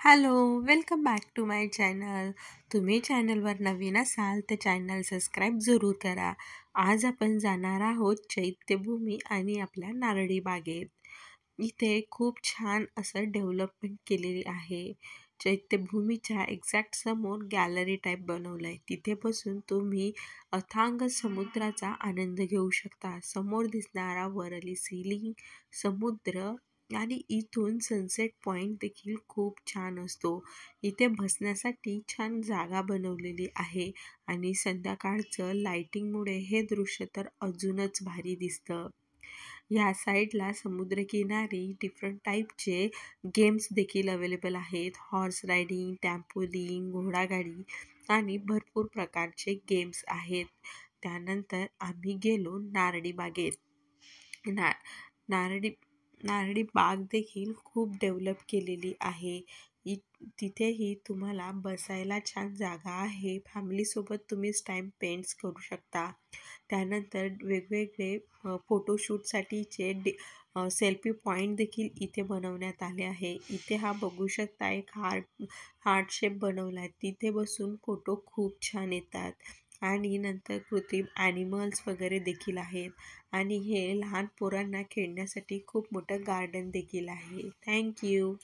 Hello, welcome back to my channel. तुम्ही चॅनलवर नवीन असाल तर चॅनल सबस्क्राईब जरूर करा. आज आपण जाणार आहोत चैत्यभूमी आणि आपल्या नारळी बागेत. इथे खूप छान असं डेव्हलपमेंट केलेली आहे. चैत्यभूमीच्या एक्झॅक्ट समोर गॅलरी टाईप बनवलं आहे. तिथे बसून तुम्ही अथांग समुद्राचा आनंद घेऊ शकता. समोर दिसणारा वरली सीलिंग, समुद्र आणि इथून सनसेट पॉइंट देखील खूप छान असतो. इथे बसण्यासाठी छान जागा बनवलेली आहे आणि संध्याकाळचं लाइटिंगमुळे हे दृश्य तर अजूनच भारी दिसतं. ह्या साईडला समुद्रकिनारी डिफरंट टाईपचे गेम्स देखील अवेलेबल आहेत. हॉर्स रायडिंग, टॅम्पोलिंग, घोडागाडी आणि भरपूर प्रकारचे गेम्स आहेत. त्यानंतर आम्ही गेलो नारळी बागेत. ना नारळी नारळी बाग देखील खूप डेव्हलप केलेली आहे. इ तिथेही तुम्हाला बसायला छान जागा आहे. फॅमिलीसोबत तुम्ही टाईम स्पेंड्स करू शकता. त्यानंतर वेगवेगळे फोटोशूटसाठीचे सेल्फी पॉईंट देखील इथे बनवण्यात आले आहे. इथे हा बघू शकता एक हार्ट शेप बनवला आहे. तिथे बसून फोटो खूप छान येतात. आणि नंतर कृत्रिम ॲनिमल्स वगैरे देखील आहेत. आणि हे लहान पोरांना खेळण्यासाठी खूप मोठं गार्डन देखील आहे. थँक्यू.